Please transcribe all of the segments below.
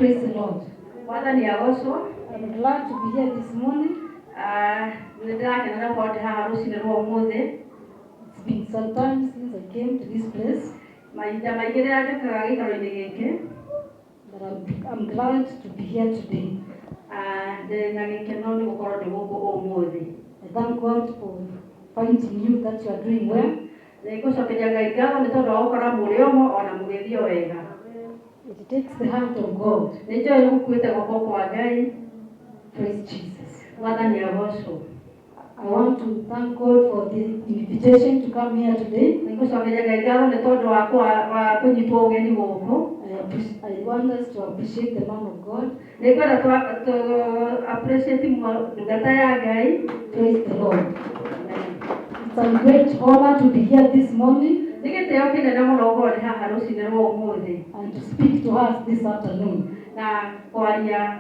Praise the Lord. Wathani agoco. I'm glad to be here this morning. Nĩndĩrakenera gũkorwo ndĩ haha rũcinĩ rwa ũmũthĩ. It's been some time since I came to this place. Mahinda maingĩ rĩrĩa njũkaga gĩikaro-inĩ gĩkĩ. But I'm glad to be here today. Ndĩ na gĩkeno nĩ gũkorwo ndĩ gũkũ ũmũthĩ. I thank God for finding you that you are doing well. Nĩngũcokeria Ngai ngatho nĩ tondũ wa gũkora mũrĩ omo ona mũgĩthiĩ wega. It takes the hand of God. Nĩnjũĩ gũkuĩte guoko kwa Ngai. Praise Jesus. Wathani agoco. I want to thank God for the invitation to come here today. Nĩngũcokeria Ngai ngatho nĩ tondũ wa kũnyitwo ũgeni gũkũ. I want us to appreciate the man of God. Nĩngwenda appreciate ndungata ya Ngai. Praise the Lord. It's a great honor to be here this morning. Nĩgĩtĩo kĩnene mũno gũkorwo ndĩ haha rũcinĩ rwa ũmũthĩ. And to speak to us this afternoon. Na kwaria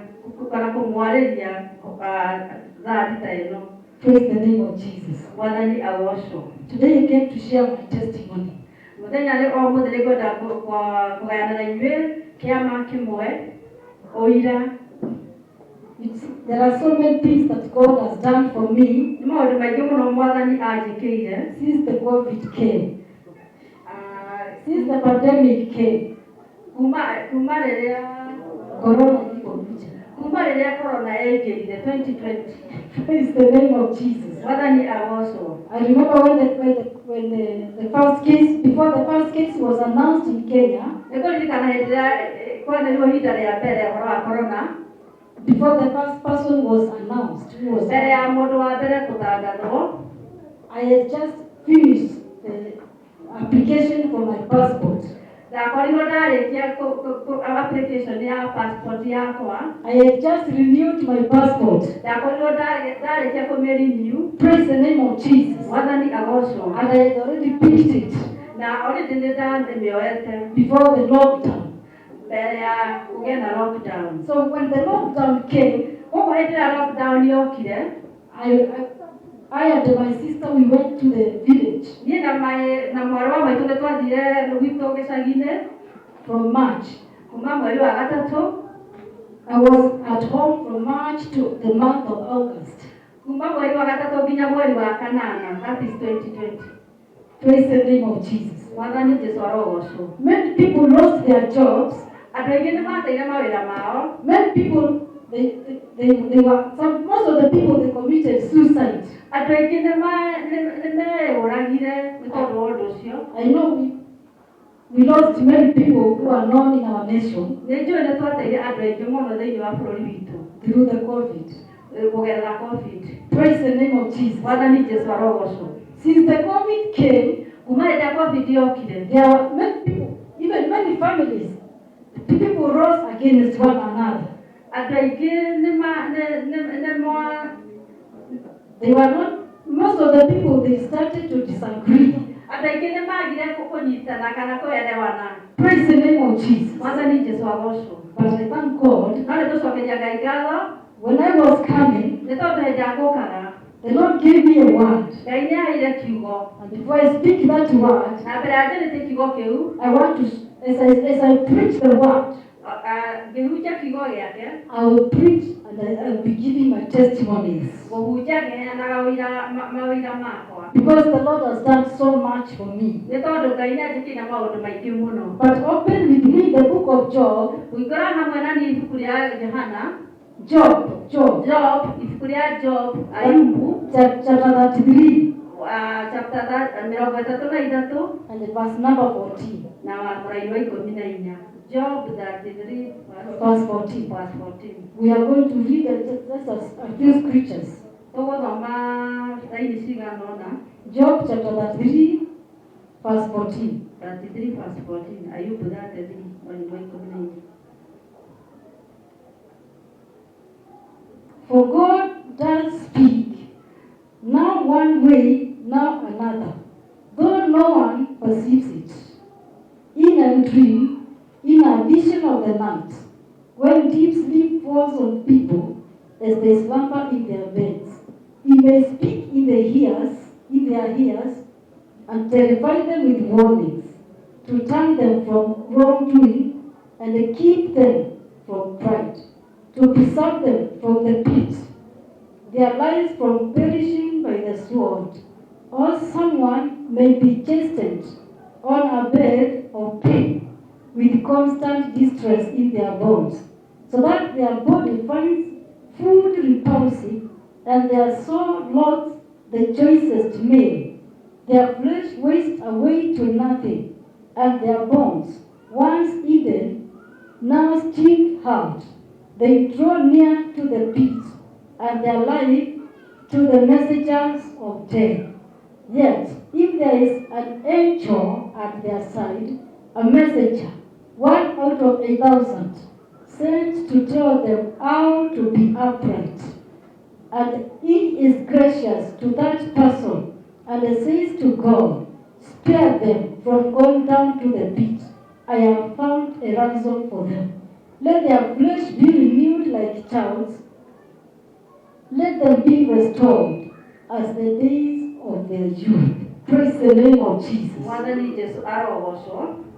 kana kũmwarĩria thaa thita ĩno. Praise the name of Jesus. Wathani agoco. Today I came to share my testimony. Mũthenya o mũthĩ nĩngwenda kũgayana na inyuĩ kĩama kĩmwe ũira. There are so many things that God has done for me. Nĩ maũndũ maingĩ mũno Mwathani anjĩkĩire since the COVID came. Since the pandemic came. Kuma rĩrĩa Corona ilipokuja. Kuma rĩrĩa corona yaingĩrire 2020. Praise the name of Jesus. Wathani agoco. I remember when the first case, before the first case was announced in Kenya. Nĩkũririkana hĩndĩ ĩrĩa kwanĩrĩirwo ihinda rĩa mbere ũhoro wa corona. Before the first person was announced, who was mbere ya mũndũ wa mbere kũtangathwo. I had just finished the application for my passport. Ndakorirwo ndarĩkia application ya passport yakwa. I had just renewed my passport. Ndakorirwo ndarĩkia kũmĩrenew. Praise the name of Jesus. Wathani agoco. And I had already picked it. Na already nĩndamĩoete. Before the lockdown. Mbere ya kũgĩa na lockdown. So when the lockdown came, koguo hĩndĩ ĩrĩa lockdown yokire, I and my sister, we went to the village. Niĩ na mwarĩ wa maitũ nĩtwathire gwitũ gĩcagi-inĩ from March. Kuma mweri wa gatatũ. I was at home from March to the month of August. Kuma mweri wa gatatũ nginya mweri wa kanana, that is 2020. Praise the name of Jesus. Wathani Jesũ arogocwo. Many people lost their jobs. Andũ aingĩ nĩmateire mawĩra mao. Many people, most of the people, they committed suicide. Andũ aingĩ nĩmeyũragire nĩ tondũ wa ũndũ ũcio. I know we lost many people who are known in our nation. Nĩnjũĩ nĩtwateire andũ aingĩ mũno thĩinĩ wa bũrũri witũ. Through the COVID. Kũgerera COVID. Praise the name of Jesus. Wathani Jesũ arogocwo. Since the COVID came, kuma rĩrĩa COVID yokire, there were many people, even many families, people rose against one another. Andũ aingĩ they were not, most of the people, they started to disagree. Andũ aingĩ nĩmagire kũnyitana kana kũerewana. Praise the name of Jesus. Wathani Jesũ agocwo. But I thank God. No nĩtũcokeria Ngai ngatho. When I was coming, nĩ tondũ hĩndĩ ya gũkaga, the Lord gave me a word. Ngai nĩaheire kiugo. And before I speak that word, na mbere ya njarĩtie kiugo kĩu, I want to, as I preach the word, ngĩhunjia kiugo gĩake, I will preach and I will be giving my testimonies. Gũhunjia ngĩheanaga mawĩra makwa. Because the Lord has done so much for me. Nĩ tondũ Ngai nĩanjĩkĩire maũndũ maingĩ mũno. But open with me the book of Job. Kũingũra hamwe na niĩ ibuku rĩa Johana. Job, ibuku rĩa Job, Ayubu, chapter 33. Chapter 33 and verse number 14. Na mũraini wa 14. Job 33 verse 14. We are going to read just a few scriptures. Tũgũthoma thaini cigana ũna. Job chapter 33 verse 14. 33 verse 14. Ayubu 33 mũraini wa 14. For God does speak, now one way, now another, though no one perceives it. In a dream, in a vision of the night, when deep sleep falls on people as they slumber in their beds, He may speak in their ears, and terrify them with warnings, to turn them from wrongdoing and keep them from pride, to preserve them from the pit, their lives from perishing by the sword, or someone may be chastened on a bed of pain with constant distress in their bones, so that their body finds food repulsive and their soul loathes the choicest meal. Their flesh wastes away to nothing, and their bones, once eaten, now stink hard. They draw near to the pit, and their life to the messengers of death. Yet, if there is an angel at their side, a messenger, 1 out of 1,000, sent to tell them how to be upright, and he is gracious to that person, and says to God, spare them from going down to the pit. I have found a ransom for them. Let their flesh be renewed like child's. Let them be restored as the days of their youth. Praise the name of Jesus.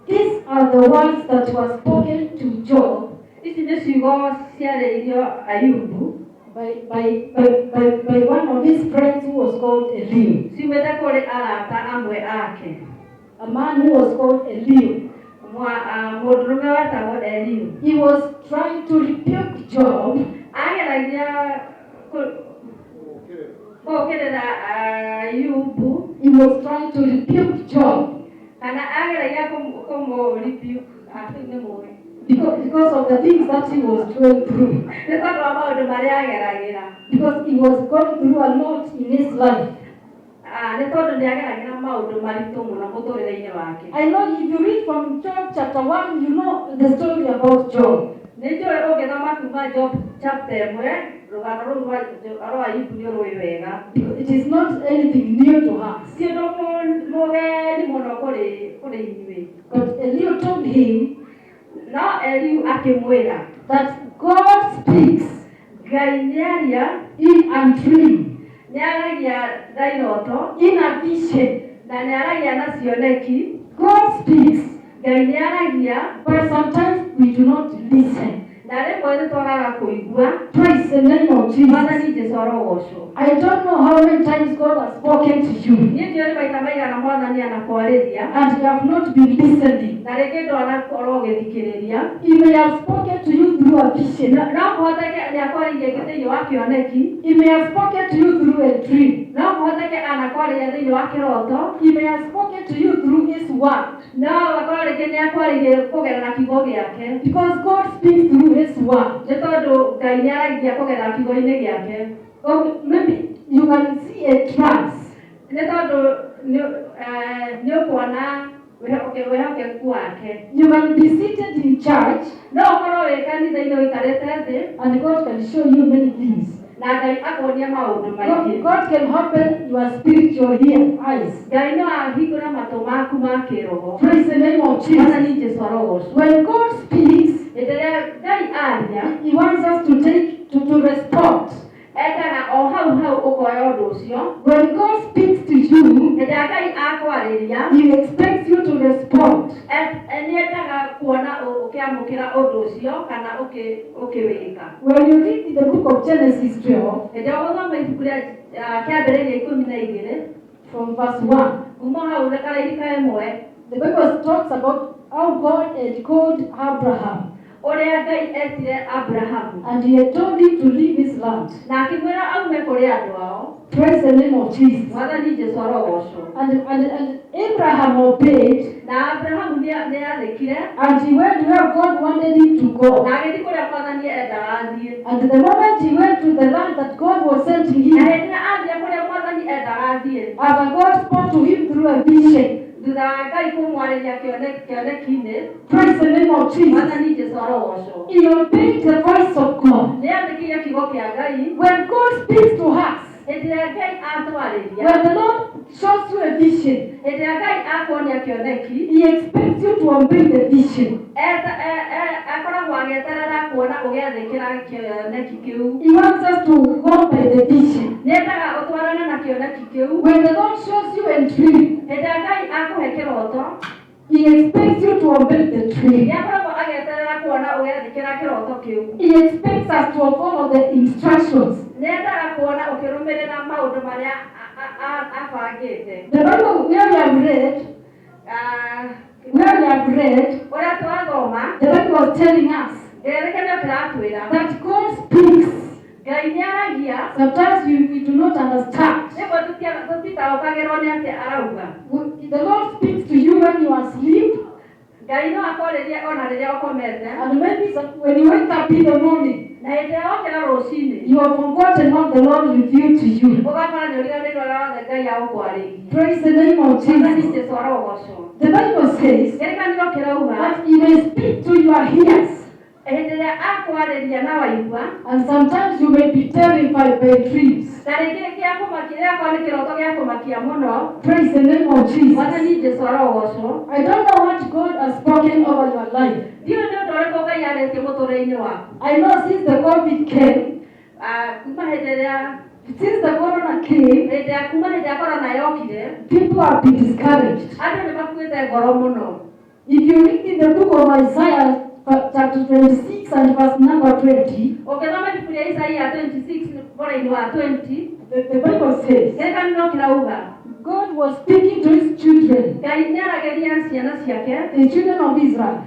These are the words that were spoken to Job by one of his friends who was called Elihu. A man who was called Elihu. He was trying to rebuke Job. He was trying to rebuke Job. Because of the things that he was going through. Because he was going through a lot in his life. I know if you read from Job chapter 1, you know the story about Job. It is not anything new to us. But Elihu told him that God speaks in a dream, in a vision. God speaks, but sometimes we do not listen. Praise the name of Jesus. I don't know how many times God has spoken to you, and you have not been listening. He may have spoken to you through a vision. He may have spoken to you through a dream. He may have spoken to you through his word. Because God speaks through his word. Or maybe you can see a trance. You can be seated in church, and God can show you many things. God can open your spiritual eyes. Praise the name of Jesus. When God speaks, He wants us to respond. When God speaks to you, He expects you to respond. When you read the book of Genesis 12, from verse 1, the Bible talks about how God had called Abraham. And He had told him to leave his land. Praise the name of Jesus. And Abraham obeyed. And he went where God wanted him to go. And the moment he went to the land that God was sending him, after God spoke to him through a vision. Praise the name of Jesus. He obeyed the voice of God. When God speaks to us, when the Lord shows you a vision, He expects you to obey the vision. He wants us to go by the vision. When the Lord shows you a dream, He expects you to obey the dream. He expects us to follow the instructions. The Bible where we have read, the Bible was telling us that God speaks. Sometimes we do not understand. The Lord speaks to you when you are asleep. And maybe when you wake up in the morning, you have forgotten what the Lord revealed to you. Praise the name of Jesus. The Bible says that He may speak to your ears. And sometimes you may be terrified by dreams. Praise the name of Jesus. I don't know what God has spoken over your life. I know since the COVID came, since the corona came, people have been discouraged. If you read in the book of Isaiah, chapter 26 and verse number 20, the Bible says God was speaking to His children, the children of Israel,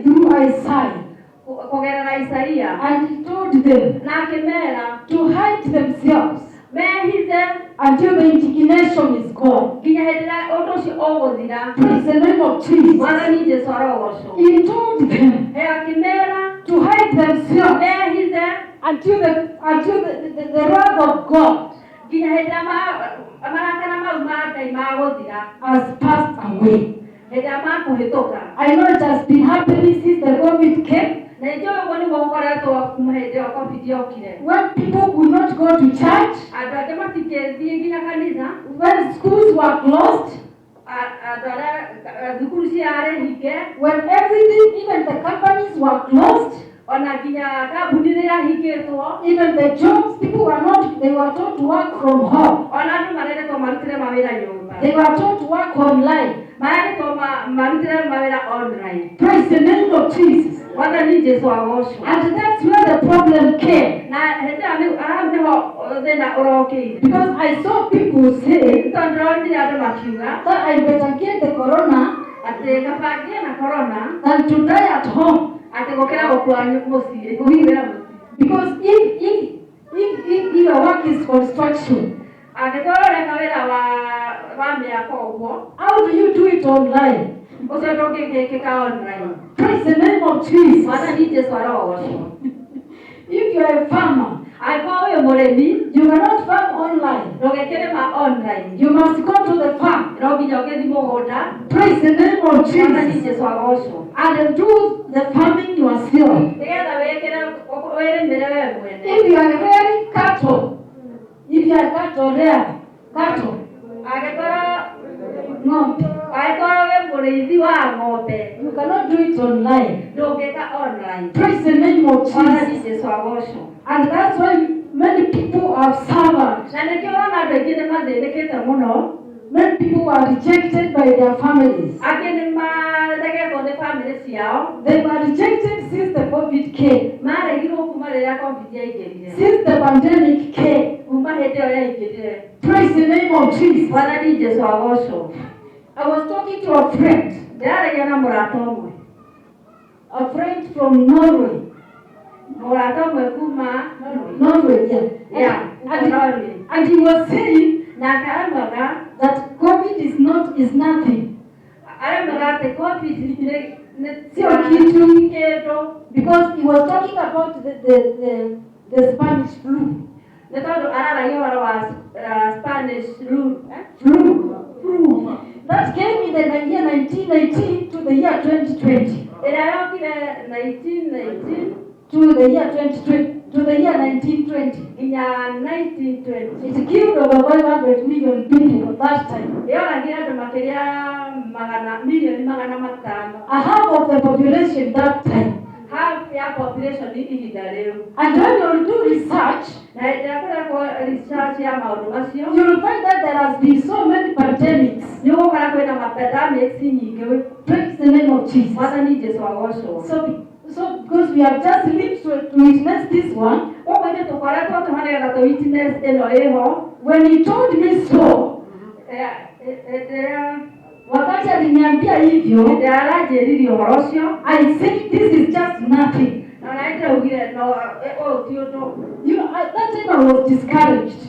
through Isaiah. And He told them to hide themselves until the indignation is gone. Praise the name of Jesus. He told them to hide themselves until the wrath of God has passed away. I know it has been happening since the COVID came. When people would not go to church, when schools were closed, when everything, even the companies were closed, even the jobs, people were not, they were told to work from home. They were told to work online. Praise the name of Jesus. And that's where the problem came. Because I saw people say that I better get the corona than to die at home. Because if your work is construction, how do you do it online? Praise the name of Jesus. If you are a farmer, you cannot farm online. You must go to the farm. Praise the name of Jesus. And do the farming yourself. If you are rearing cattle, you cannot do it online. Praise the name of Jesus. And that's why many people have suffered. Many people are rejected by their families. They were rejected since the COVID came. Since the pandemic came. Praise the name of Jesus. I was talking to a friend. A friend from Norway. Norway, yeah. And he was saying that COVID is nothing. Because he was talking about the Spanish flu. Flu. That came in the year 1919 to the year 2020. 1919 to the year 2020. To the year 1920. In 1920. It killed over 500 million people at that time. A half of the population that time. half ya population ihinda rĩu. And when you do research, Na ndakora research ya maũndũ macio, you will find that there has been so many pandemics. nĩ gũkora kwĩna ma-pandemics nyingĩ. Praise the name of Jesus. Mwathani Jesũ agocwo. So because we have just lived to witness this one, Ũguo nĩ tũkoretwo tũhanĩgetha tũ witness ĩno ĩho. when he told me so, wakati aliniambia hivyo, aranjĩririe ũhoro ũcio, I said this is just nothing. na nĩndaugire no ũyũ ti ũndũ. You know, at that time I was discouraged.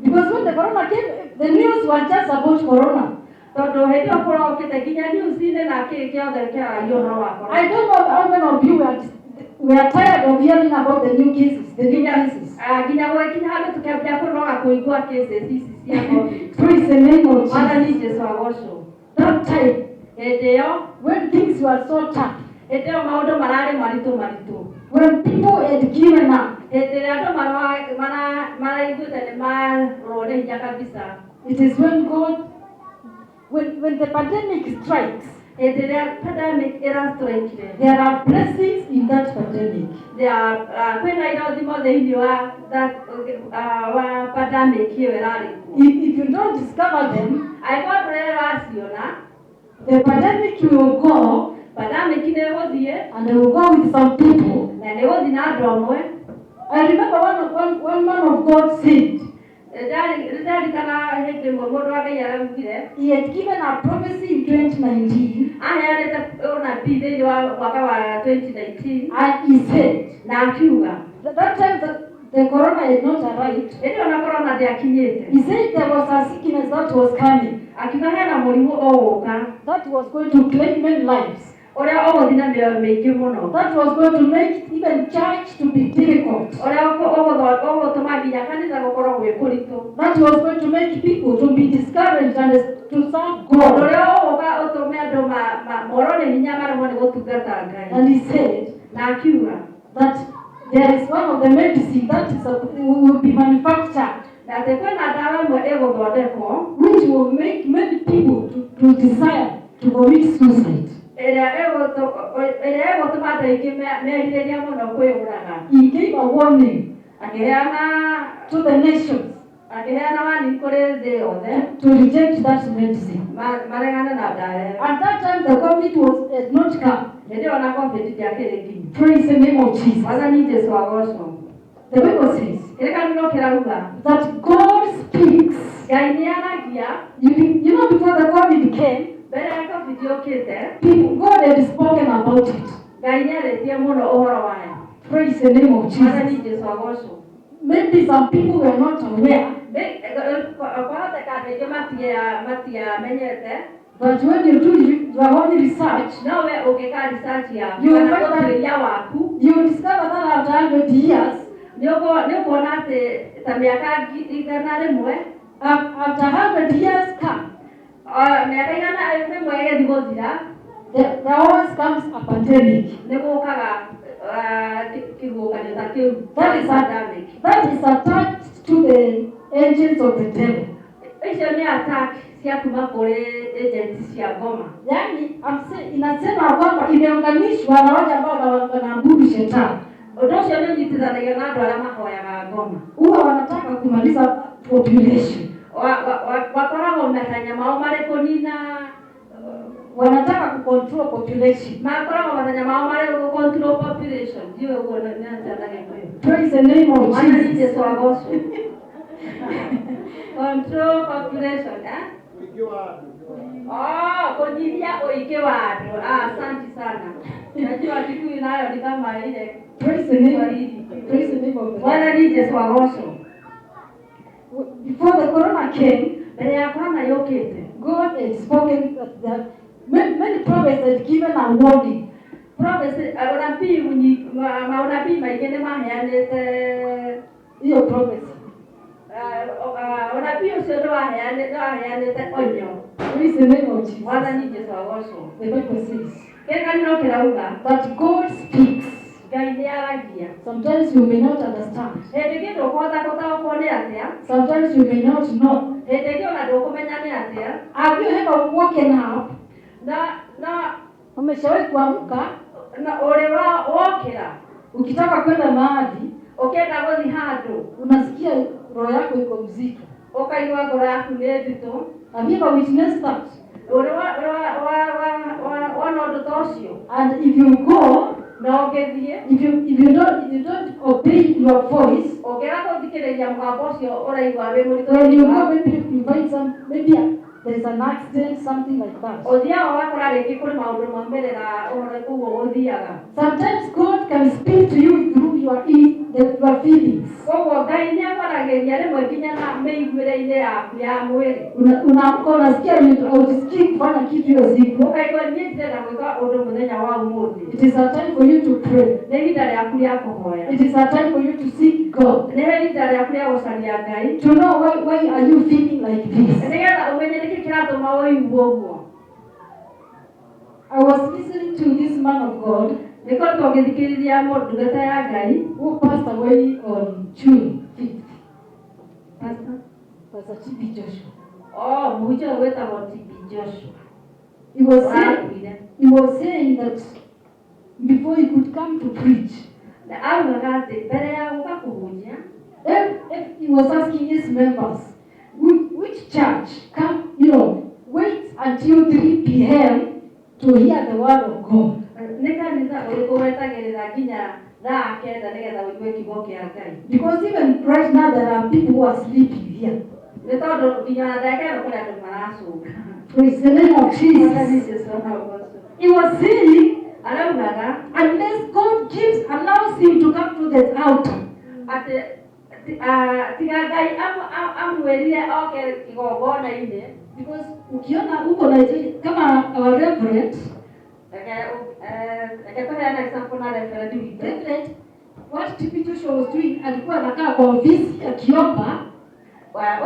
Because when the corona came, the news was just about corona. I don't know how many of you were tired of hearing about the new cases, Praise the name of Jesus. That time, when things were so tough, when people had given up, it is when God, when the pandemic strikes, there are blessings in that pandemic. If you don't discover them, the pandemic will go, and they will go with some people. I remember one man of God said, he had given a prophecy in 2019, and he said, that time the corona had not arrived. He said there was a sickness that was coming, that was going to claim many lives. That was going to make even church to be difficult. That was going to make people to be discouraged and to serve God. And he said that there is one of the medicine that will be manufactured, which will make many people to desire to commit suicide. He gave a warning to the nations to reject that medicine. At that time the COVID had not come. Praise the name of Jesus. The Bible says that God speaks. You know, before the COVID came, God had spoken about it. Praise the name of Jesus. Maybe some people were not aware, but when you do your own research, you will discover that after 100 years, after 100 years come, there always comes a pandemic. That is attached to the agents of the devil. Yani, inasema kwamba imeunganishwa na wale ambao wanaabudu shetani. Huwa wanataka kumaliza population. Wanataka kucontrol population. Praise the name of Jesus. Control population, asante sana. Najua kitu inayo ni kama ile. Praise the name of the Lord. Before the corona came, God had spoken that many prophets had given a warning. Hiyo prophecy. Praise the name of Jesus. The Bible says that God speaks. Sometimes you may not understand. Sometimes you may not know. Have you ever woken up Umeshawahi kuamka na ule wokera ukitaka kwenda mahali, ukenda gothi handu unasikia roho yako iko mzito. ukaigua ngoro yaku nĩ nditũ. Have you ever witnessed that? Ule wana ũndũ ta ũcio. And if you go, na ũngĩthiĩ, if you don't obey your voice, ũngĩaga gũthikĩrĩria mũgambo ũcio ũraigua wĩ mũritũ, when you go, maybe you find some, maybe there's an accident, something like that. ũthiaga ũgakora rĩngĩ kũrĩ maũndũ maumĩrĩra ũhoro ũguo ũthiaga. Sometimes God can speak to you through your feelings. Koguo Ngai nĩ akwaragĩria rĩmwe nginya na mĩiguĩre-inĩ yaku ya mwĩrĩ. Unaamka unasikia haujisikii kufanya kitu hiyo siku. Ukaigua niĩ ndirenda gwĩka ũndũ mũthenya wa ũmũthĩ. It is a time for you to pray. Nĩ ihinda rĩaku rĩa kũhoya. It is a time for you to seek God. Nĩ ihinda rĩaku rĩa gũcaria Ngai. To know why are you feeling like this. Nĩgetha ũmenye nĩkĩ kĩratũma ũigue ũguo. I was listening to this man of God. Nĩkoretwo ngĩthikĩrĩria ndungata ya Ngai who passed away on June 5th. Pastor T.B. Joshua. Mũhunjia ũyũ wĩtagwo T.B. Joshua. He was saying that before he could come to preach, augaga atĩ mbere ya gũka kũhunjia, he was asking his members, which church come, wait until 3 p.m. to hear the word of God. Nĩ kanitha ũrĩkũ wetagĩrĩra nginya thaa kenda nĩgetha ũigue kiugo kĩa Ngai. Because even right now there are people who are sleeping here. Nĩ tondũ nginya thaa kenda kũrĩ andũ maracũnga. Praise the name of Jesus. He was saying, unless God allows him to come to the altar, tiga Ngai amwĩrire oke kĩgongona-inĩ. Because ukiona huko Nigeria kama our reverend, what T.B. Joshua was doing, alikuwa anakaa kwa ofisi akiomba.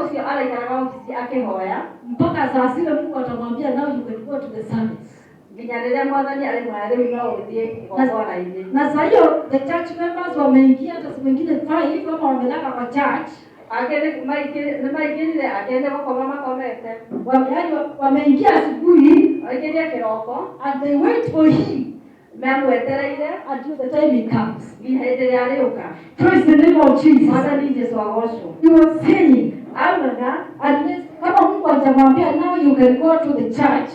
Ucio araikaraga ofisi akĩhoya mpaka saa sita Mungu atamwambia now you can go to the service. Nginya rĩrĩa Mwathani alimwambia rĩu no ũthiĩ kĩgongona-inĩ. Na saa hiyo the church members wameingia, hata wengine 5 kama wamelala kwa church. Nĩmaingĩrire akĩenda gũkoma makomete. Wameingia asubuhi, waingĩria kĩroko, and they wait for him. Memwetereire until the time he comes. Nginya hĩndĩ ĩrĩa arĩũka. Praise the name of Jesus. Mwathani Jesũ agocwo. He was saying, augaga, unless kama Mungu atamwambia now you can go to the church,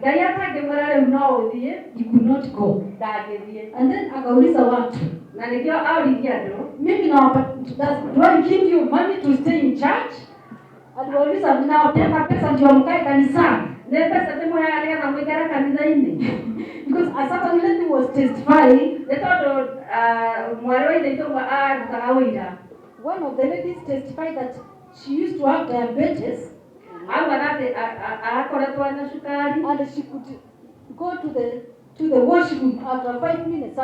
Ngai atangĩmwĩra rĩu no ũthiĩ, he could not go. Ndangĩthiĩ. And then akauliza watu, na nĩkĩo auririe andũ, mimi do I give you money to stay in church? Aliwauliza, ninawapea pesa ndio mkae kanisani? Nĩ pesa ndĩmũheaga nĩgetha mũikare kanitha-inĩ? Because a certain lady was testifying. Nĩ tondũ mwarĩ wa ithe itũ arutaga ũira. One of the ladies testified that she used to have diabetes. Augaga atĩ arakoretwo na cukari. And she could go to the washroom after 5 minutes.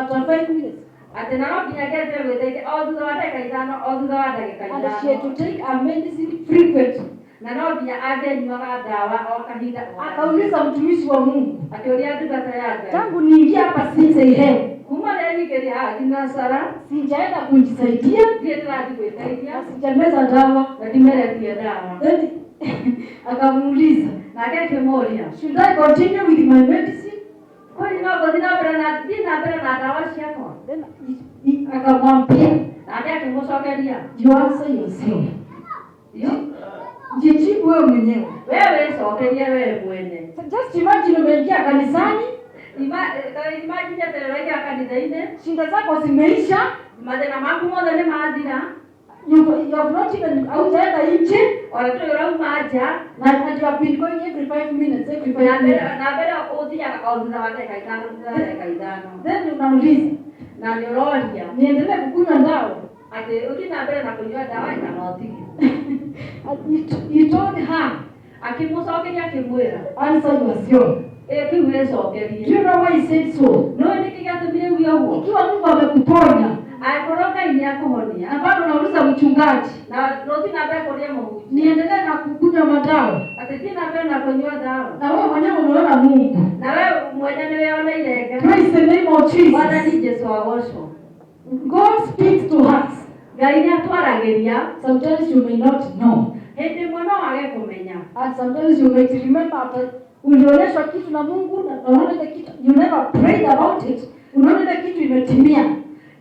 Atĩ na no nginya ngĩthiĩ gwĩteithia o thutha wa ndagĩka ithano, o thutha wa ndagĩka ithano. And she had to take her medicine frequently. Na no nginya angĩnyuaga ndawa o kahinda. Akauliza mtumishi wa Mungu, akĩũria ndungata ya Ngai, tangu niingia hapa since ihe, kuma rĩrĩa ningĩrĩ haha nginya Sara, sijaenda kujisaidia, ndiye ndĩrathiĩ gwĩteithia, sijameza dawa, na ndimeretie dawa. Then akamuuliza, nake akĩmũria, should I continue with my medicine? Kwani no gũthiĩ na mbere na ndawa ciakwa? Then akamwambia, nake akĩmũcokeria, you answer yourself. Jijibu wewe mwenyewe. Wewe sokerie wewe mwene. Just imagine umeingia kanisani. Imagine unaingia kanisani. Shinda zako zimeisha. Mathina maku mothe nĩ mathira. You have not even hautaenda nje. Wala tu urauma nja. And you have been going every 5 minutes. Na mbere ũthiaga o thutha wa ndagĩka ithano. Then unauliza. Na nĩ ũroria. Niendelee kukunywa ndawa. Atĩ ũthiĩ na mbere na kũnyua ndawa kana ũtige. He told her, akĩmũcokeria akĩmwĩra, answer yourself. Kĩu wĩcokerie. Do you know why he said so? No nĩkĩ gĩatũmire uge ũguo? Ikiwa Mungu amekuponya, angĩkorwo Ngai nĩakũhonia, na bado unauliza mchungaji, na ũthiĩ na mbere kũrĩa mũhunjia, niendelee na kukunywa madawa, atĩ thiĩ na mbere na kũnyua ndawa, na wewe mwenyewe unaona Mungu, na wewe mwenyewe nĩwĩoneire Ngai. Praise the name of Jesus. Mwathani Jesũ agocwo. God speaks to us. Ngai nĩatwaragĩria. Sometimes you may not know. Hĩndĩ ĩmwe no wage kũmenya. And sometimes you may remember after ulionyeshwa kitu na Mungu na unaona ile kitu, you never prayed about it, unaona ile kitu imetimia.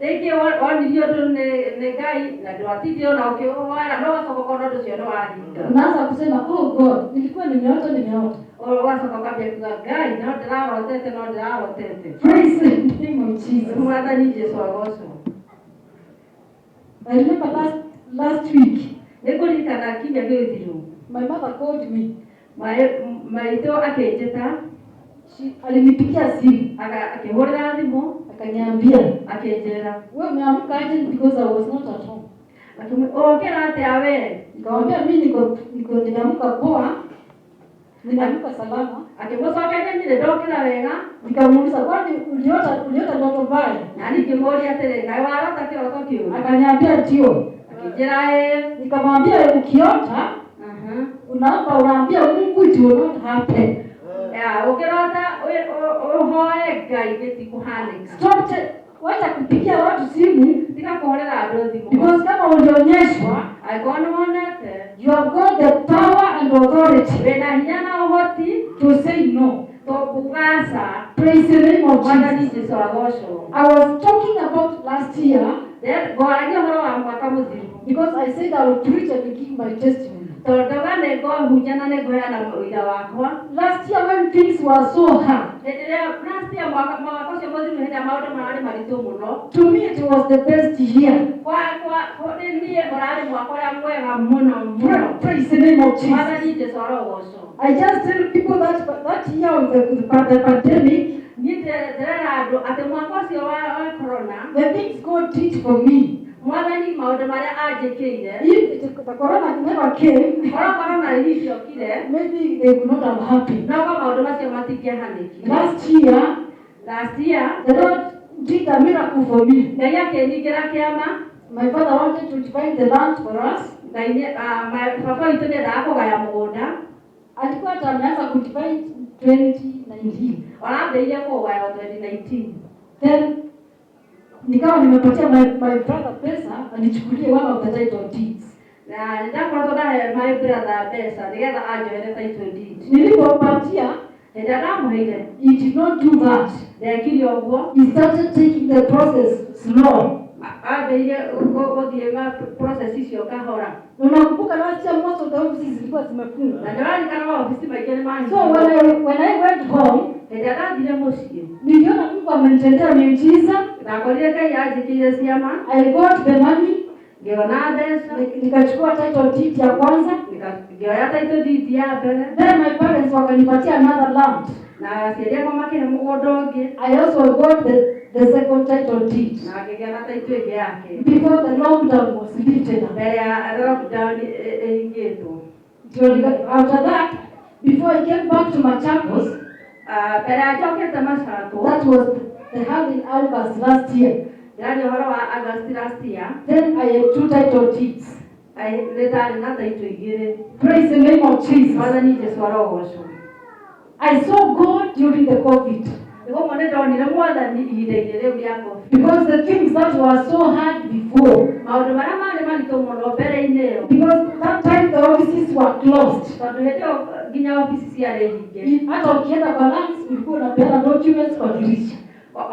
Eke wani ndio ne gai na ndio na wala no wasoko ndo sio ndo hadi. Unaanza kusema oh God, nilikuwa nimeota. Wasoko kabla kuza gai na ndio tete. Praise the name of Jesus. Mwana ni Yesu agoso. I remember last week, nikulikana kinya githiru. My mother called me. Maito akejeta. Alinipigia simu. Akihorera thimo. Akaniambia. Akejera. Wewe umeamka aje? Because I was not at home. Kera ate awe. Nikamwambia mimi niko nimeamka poa. Nimeamka salama. Akimsoka ndio ndokera wega. Nikamuuliza kwani uliota ndoto mbaya? Nani kimwona tele na warota kiroto kio. Akaniambia ndio. Akijera nikamwambia ukiota unaambia Mungu it will not happen. Ukirota uhoe gai gitikuhane. Stop wacha kupigia watu simu nikakuhorera andũ thimũ. Because kama ulionyeshwa you have got the power and authority wena hinya na ũhoti to say no. Kugaca. Praise the name of Jesus. I was talking about last year because I said I would preach and give my testimony. Last year when things were so hard, to me it was the best year. Praise the name of Jesus. I just tell people that year of the pandemic, the things God did for me. If the corona never came, maybe they would not have happened. Last year, the Lord did a miracle for me. My father wanted to divide the land for us. Alikuwa ameanza kudivide 2019. Then nikawa nimepatia my brother pesa anichukulie one of the title deeds. My brother pesa nigetha ajoere title deed. Nilipopatia he did not do that. He started taking the process slow. Unakumbuka last year most of the offices zilikuwa zimefungwa. So when I went home, niliona Mungu amenitendea miujiza. I got the money. Nikachukua title deed ya kwanza. Then my parents wakanipatia another land. I also got the second title deed. Before the lockdown was lifted. After that, before I came back to Machakos, that was the hard in August last year. Then I had 2 title deeds. Praise the name of Jesus. I saw God during the COVID. Because the things that were so hard before. Because that time the offices were closed. Hata ukienda balance ulikuwa unapeana documents kwa dirisha. But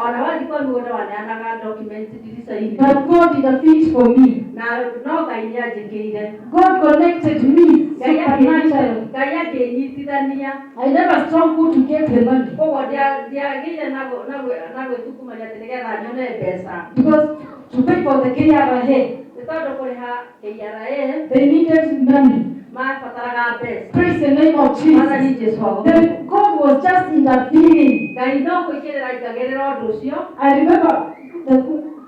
God did a feat for me. God connected me supernaturally. I never struggled to get the money. Because to pay for the KRA, they needed money. Praise the name of Jesus. Then God was just intervening. I remember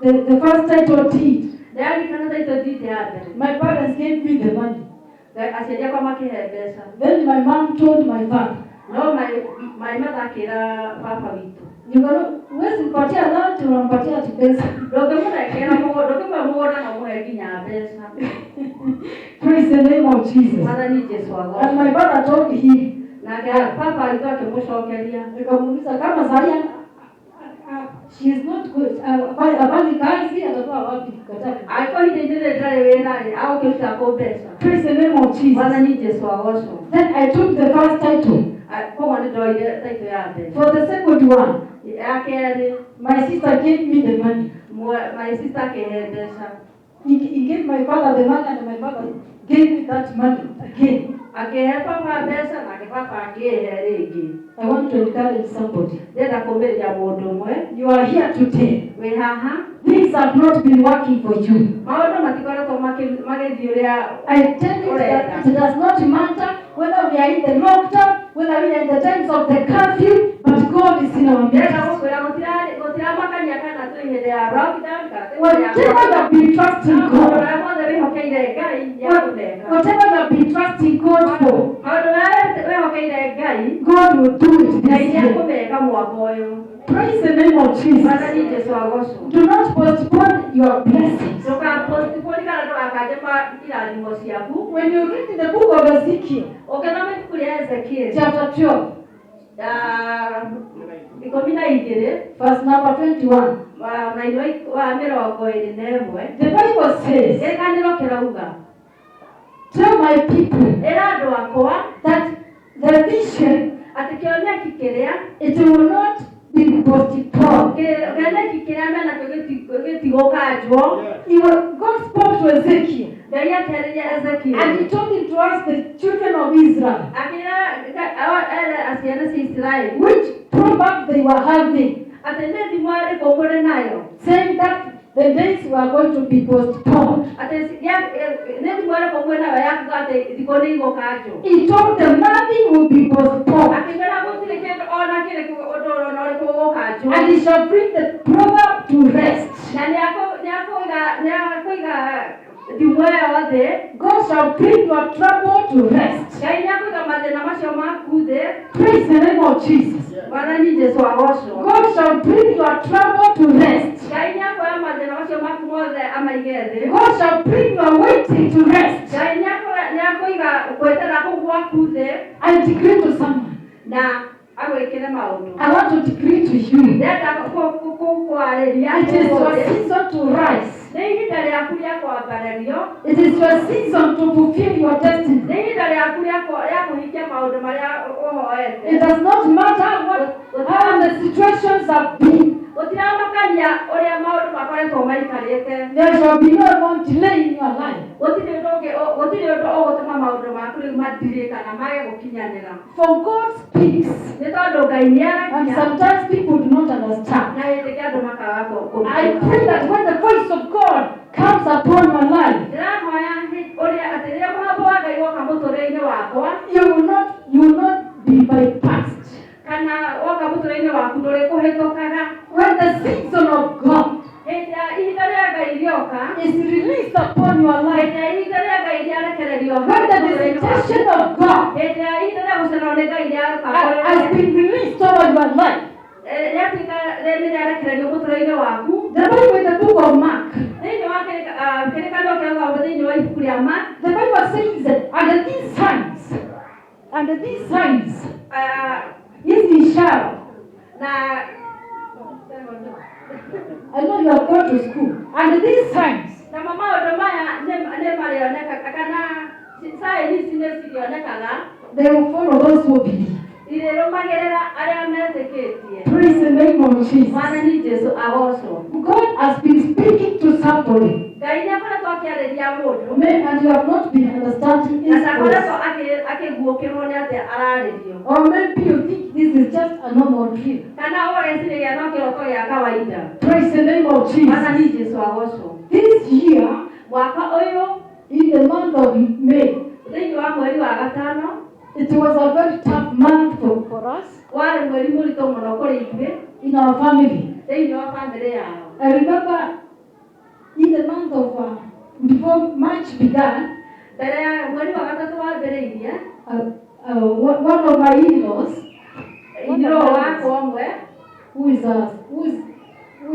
the first title deed. My parents gave me the money. Then my mom told my father, you know, where's mpatia land unampatia pesa. Praise the name of Jesus. And my father told him, kama Zaria she is not good. Praise the name of Jesus. Then I took the first title. Kwa ndio ile taito yake. For the second one, Yake my sister gave me the money. my sister kehendesha. He gave my father the money and my father gave me that money again. Akehepa pesa na akepapa akeherege. I want to encourage somebody. Deda komeria mundu mwe. You are here today. We haha. Things have not been working for you. Maundu matikoretwo magithii uria. I tell you that it does not matter whether we are in the lockdown, whether we are in the times of the curfew, but God is in our midst. Whatever you have been trusting God, whatever you have been trusting God for, God will do it this year. Praise the name of Jesus. Do not postpone your blessings. When you read in the book of Ezekiel, chapter 12, verse number 21, the Bible says, tell my people that the vision, it will not be postponed. God spoke to Ezekiel. And he told him to ask the children of Israel which proverb they were having, saying that the days were going to be postponed. He told them nothing will be postponed. And he shall bring the proverb to rest. God shall bring your trouble to rest. Praise the name of Jesus. God shall bring your trouble to rest. God shall bring your waiting to rest. I decree to someone. I want to decree to you. It is your season to rise. It is your season to fulfill your destiny. It does not matter how the situations have been. There shall be no more delay in your life. For God speaks, and sometimes people do not understand. I pray that when the voice of God comes upon your life, you will not be bypassed. When the season of God is released upon your life, when the visitation of God has been released over your life, the Bible in the book of Mark, the Bible says that under these signs, is ishara. I know you have gone to school. And these signs, they will follow those who believe. Praise the name of Jesus. God has been speaking to somebody. And you have not been understanding his voice. Or maybe you think this is just a normal dream. Praise the name of Jesus. This year, in the month of May, it was a very tough month for us in our family. I remember in the month of before March began, one of my in-laws, who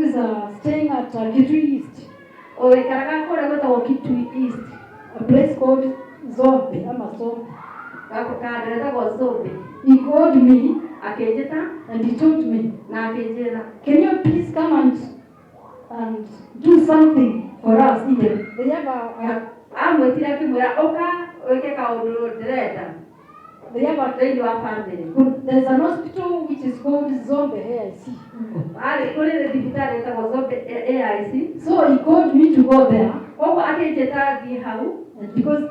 is staying at Kitui East, a place called Zombe, Amazon. He called me and he told me, can you please come and do something for us? they have a thĩinĩ wa family. there's an hospital which is called Zombe AIC. Kũrĩ thibitarĩ ĩtagwo Zombe AIC. So he called me to go there. Koguo akĩnjĩta thiĩ hau. Because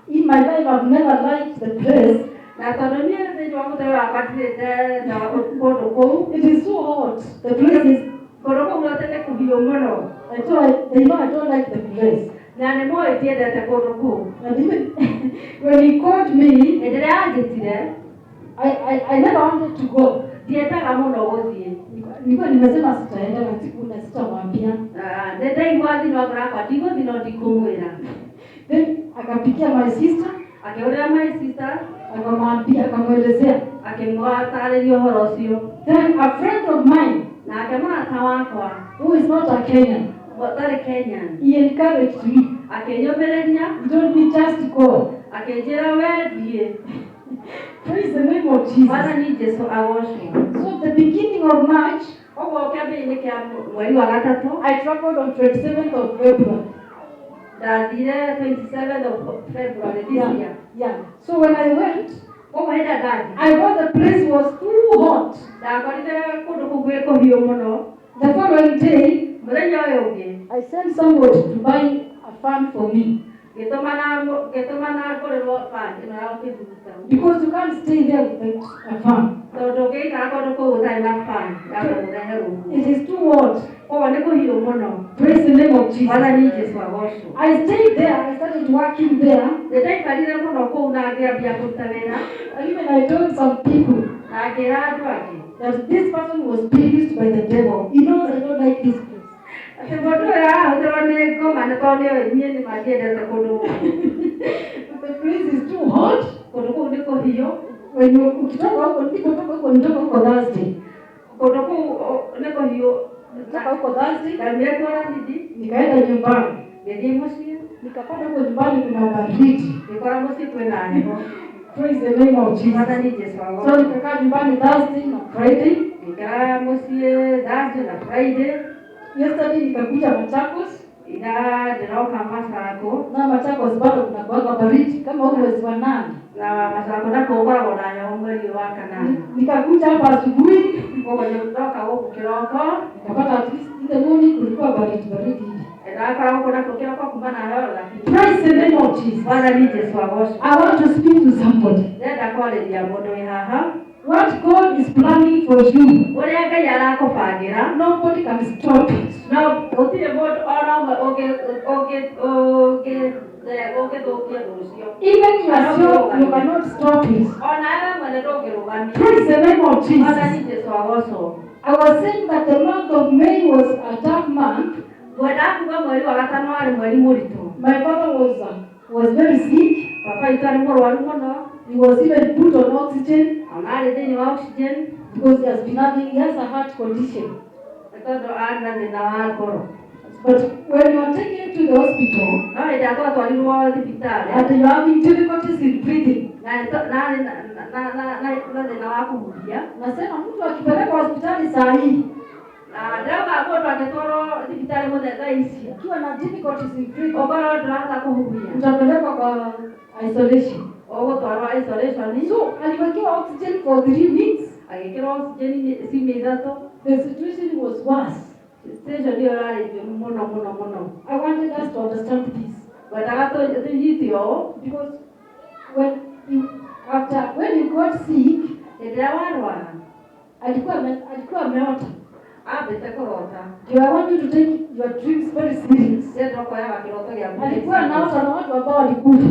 in my life I've never liked the place. Na tondũ niĩ thĩinĩ wa mũtũrĩre wakwa ndirĩ na kũndũ kũu. It is so hot. The place is kũndũ kũu nĩ kũhiũ mũno. They know I don't like the place. Na nĩ moĩ ndiendete kũndũ kũu. And even when he called me, hĩndĩ ĩrĩa anjĩtire, I never wanted to go. Ndiendaga mũno gũthiĩ. Nilikuwa nimesema sitaenda na siku na sitamwambia. Ndaigua thĩinĩ wa ngoro yakwa ndigũthiĩ no ndikũmwĩra. Then akapikia my sister. Akĩhũrĩra my sister. Akamwambia, akamwelezea. Akĩmũtarĩria ũhoro ũcio. Then a friend of mine, nake mũrata wakwa, who is not a Kenyan, ndarĩ Kenyan, he encouraged me. Akĩnyũmĩrĩria. He told me just to go. Akĩnjĩra we thiĩ. Praise the name of Jesus. Bwana ni Jesu agocwo. So the beginning of March, koguo kĩambĩrĩria kĩa mweri wa gatatũ, I traveled on 27th of February. Ndathire 27th of February this year. Yeah. So when I went, koguo hĩndĩ ndathi, I thought the place was too hot. Ndakorire kũndũ kũu gwĩ kũhiũ mũno. The following day, mũthenya ũyũ ũngĩ, I sent somebody to buy a fan for me. Gĩtũmana ngũrĩrwo fan ĩno ya gũkĩhuruta. Because you can't stay there without a fan. Tondũ ũngĩikara kũndũ kũu ũtarĩ na fan ya kũrehe rũhuho. It is too hot. Koguo nĩ kũhiũ mũno. Praise the name of Jesus. Bwana ni Jesu agocwo. I stayed there. I started working there. Ndaikarire mũno kũu na ngĩambia kũruta wĩra. And even I told some people Na ngĩra andũ angĩ that this person was pleased by the devil. He knows I don't like this place. atĩ mũndũ ũyũ arahũthĩrwo nĩ ngoma nĩ tondũ niĩ nĩ mandiendete kũndũ The place is too hot. kũndũ kũu nĩ kũhiũ. When you ukitoka huko nitoka huko Thursday. Kũndũ kũu nĩ kũhiũ. Nitoka huko Thursday. Ndaumire kwara midi. Nikaenda nyumbani. Ngĩthiĩ mũciĩ. Nikapata huko nyumbani kuna baridi. Ngĩkora mũciĩ kwĩna heho. Praise the name of Jesus. Bwana ni Jesu So agocwo. nikakaa nyumbani Thursday na Friday. Ngĩikara mũciĩ Thursday na Friday. Yesterday nikakuja Machakos. Ila ndĩroka Macako. Na Machakos bado kuna kuwaka baridi kama huko mwezi wa 8. Na Macako nako gũkoragwo na heho mweri wa kanana. Nikakuja hapa asubuhi. Koguo nĩndoka gũkũ kĩroko. Nikapata at least in the morning kulikuwa baridi hivi. Ndakora gũkũ nako kĩroko kuma na heho lakini. Praise the name of Jesus. Bwana ni Jesu agocwo. I want to speak to somebody. Ndenda kwarĩria mũndũ wĩ haha. What God is planning for you, Ũrĩa Ngai arakũbangĩra, nobody can stop it. no gũtirĩ mũndũ ona ũmwe ũngĩthũkia ũndũ ũcio. Even yourself, you cannot stop it. Ona wewe mwene ndũngĩrũgamia. Praise the name of Bwana Jesus. ni Jesu agocwo. I was saying that the month of May was a tough month. Ngwenda kuuga mweri wa gatano warĩ mweri mũritũ. My father was very sick. Papa witũ arĩ mũrwaru mũno. He was even put on oxygen Ona arĩ thĩinĩ wa oxygen because he has a heart condition. nĩ tondũ arĩ na thĩna wa ngoro. But when you are taken to the hospital No hĩndĩ ĩrĩa twatwarirwo thibitarĩ and you are having difficulties in breathing, na arĩ na thĩna wa kũhuhia, nasema mtu akipelekwa hospitali saa hii na ndĩrauga mũndũ angĩtwarwo thibitarĩ mũthenya ici akiwa na difficulties in breathing, ũkorwo ndũrahota kũhuhia, utapelekwa kwa isolation. ũgũtwarwo isolation. So aliwekewa oxygen for 3 weeks. Agĩkĩrwo oxygen ciumia ithatũ. The situation was worse. Station ĩyo yarĩ njũru mũno. I wanted us to understand this Ngwendaga tũnyite ũũ because when he got sick, hĩndĩ ĩrĩa warwara alikuwa ameota. ambĩte kũrota. I want you to take your dreams very serious. Ndĩrenda kuoyaga kĩroto gĩaku. Alikuwa anaota na watu ambao walikufa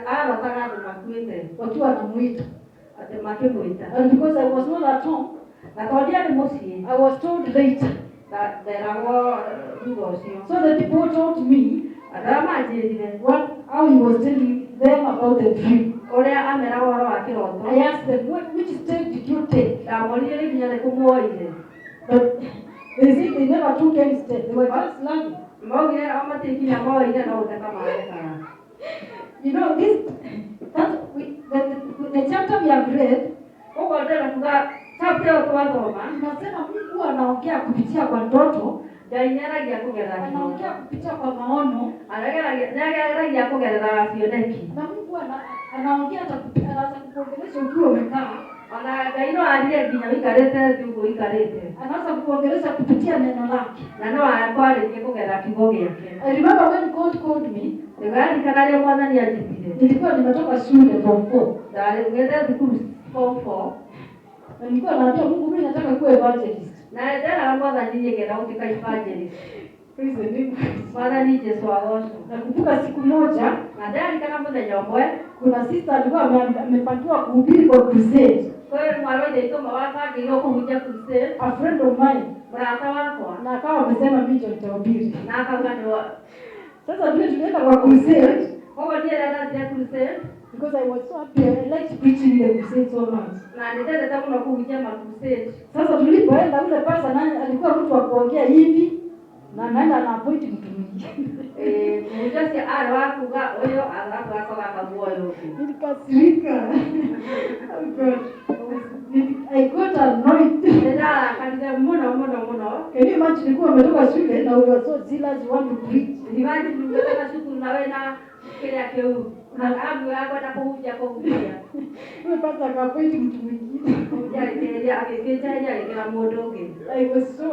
Arotaga andũ makuĩte wakiwa wanamuita. atĩ makĩmwĩta. And because I was not at home, Na tondũ ndiarĩ mũciĩ, I was told later. nderagwo thutha ũcio. So the people told me Andũ arĩa manjĩrire how he was telling them about the dream. ũrĩa ameraga ũhoro wa kĩroto. I asked them, which step did you take? Ndamũrire nĩ nginya nĩkũ muoire. But they said they never took any step. They were just laughing. Maugire o matikinya moire no gũteka marekaga. You know, the chapter we have read, Ũguo ndĩrenda kuga chapter ĩyo twathoma, tunasema Mungu anaongea kupitia kwa ndoto, Ngai nĩaragia kũgerera anaongea kupitia kwa maono, nĩageragia kũgerera cioneki. na Mungu anaongea anaanza kuongelesha ukiwa umekaa. Ona gaino aliye ginya wikarete ndugu ikarete. Anaanza kuongelesha kupitia neno lake. Na no akwale kugera kigo gyake. I remember when God called me, Ngari kanale mwana ni ajitire. nilikuwa nimetoka shule form 4. Dale ngenda sikuru form 4. Na nilikuwa naambia Mungu mimi nataka kuwa evangelist. Na tena mwana nyinyi ngenda utika evangelist. Praise the name. Mwana ni Yesu agosho. Nakumbuka siku moja, Na dali kana mwana nyomwe, kuna sister alikuwa amepangiwa kuhubiri kwa crusade. kwa hiyo mwalo ile ito mawaka ndio kuja crusade. A friend of mine, Mrata wako. na akawa amesema mimi ndio nitahubiri. Na akangana Sasa vile tulienda kwa crusade, kwa ndio dada crusade. because I was so happy, I liked preaching the crusade so much. Na ndio tata kuna kuja crusade. Sasa tulipoenda ule pastor naye alikuwa mtu wa kuongea hivi na anaenda na appoint mtu mwingine. Mujasi ara wakuga oyo alafu akoga kabuoyo. Nilikasirika. Oh God. I got annoyed. Ndio kanisa muno. Can you imagine nilikuwa nimetoka shule na you were so zealous you want to preach. Hivaji tungetaka shukuru na wewe na kile keu. Na abu yako atakuja kuhubia. Wewe pata akapoint mtu mwingine. Kuja akikeja kila modoge. I was so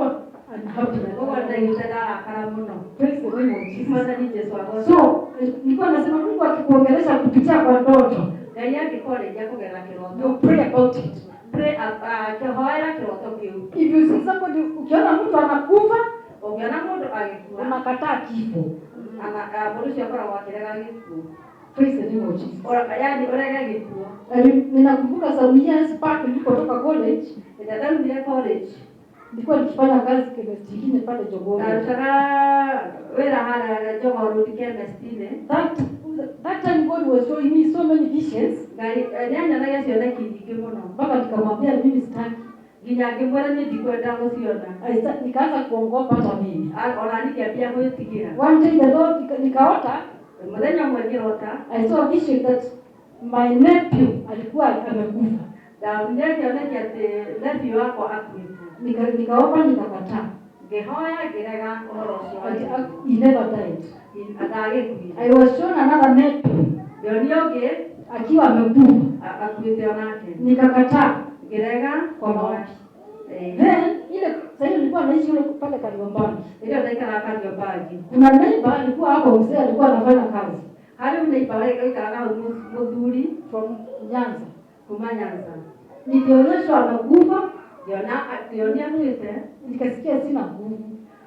unhappy. Kwa ndio ndio karamuno. Praise the name of Jesus. Mwana ni Yesu agosho. So, nilikuwa nasema Mungu akikuongelesha kupitia kwa ndoto. Gari yake kole jako gera kiroto. You pray about it. Pray kehoera kiroto kiu. If you see somebody, ukiona mtu anakufa, Ukiona mtu akikufa, unakataa kifo. ana polisi akora wakirega kitu. Praise the name of Jesus. Ora yani orega kitu. Ninakumbuka some years back nilipotoka college, Ndio ndio college. nilikuwa nikifanya kazi chemist nyingine pale Jogoo. Nataka wera hala jogo rudi chemistine. That time God was showing me so many visions. Gari nyanya na yasi ona kidike muno. Mpaka nikamwambia mimi sitaki. Ginyage mbona ni dikwenda kusiona. Nikaanza kuongopa hata mimi. Ona nikiambia kwa tigira. One day the Lord nikaota, Mwenye mwengirota. I saw a vision that my nephew alikuwa amekufa. Da ndege ona ati nephew wako akufa. Nikaomba nikakataa. Gehoya gerega orosho. He never died. I was shown another nephew. Yonioge Akiwa amekufa. akuite onake. Nikakataa. Gerega Kwa maombi. Then ile sasa nilikuwa naishi yule pale Kariombani. Ile ndaika Kariombani. Kuna neighbor alikuwa hapo, mzee alikuwa anafanya kazi. Hali mnaipeleka ikala mudhuri From Nyanza. Kumanyanza. Nilionyeshwa amekufa. Yonia mwite. Nikasikia sina nguvu.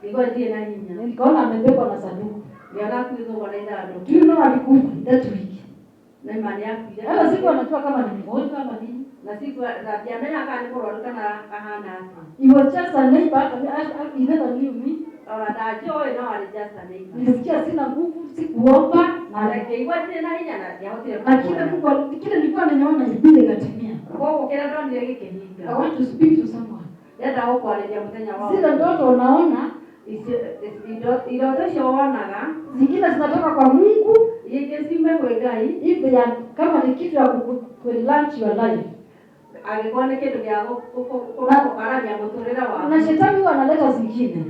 Nilikuwa ndiye na nyinyi. Nikaona amebebwa na sanduku. Yona kuizo kwa nenda ndo. Do you know alikufa that week? Na imani yako. Hata siku anajua kama ni mgonjwa ama nini. Na siku za jamii akanikorwa kana kahana. He was just a neighbor. He never knew me. Ora da joy no ali just a neighbor. Nilisikia sina nguvu, sikuomba Na ingekuwa tena hinya na yaote. lakini kile nilikuwa ninaona ibile katimia. Kwa kila ndo ndio kikinga. I want to speak to someone. Yenda huko alija mtenya wao. Zile ndoto unaona Idoto shonaga zingine zinatoka kwa Mungu. yeke simbe kwegai If ya kama ni kitu ya ku-launch your life. agekuwa ni kitu ya kukaraja muturira wao. Na shetani huwa analeta zingine.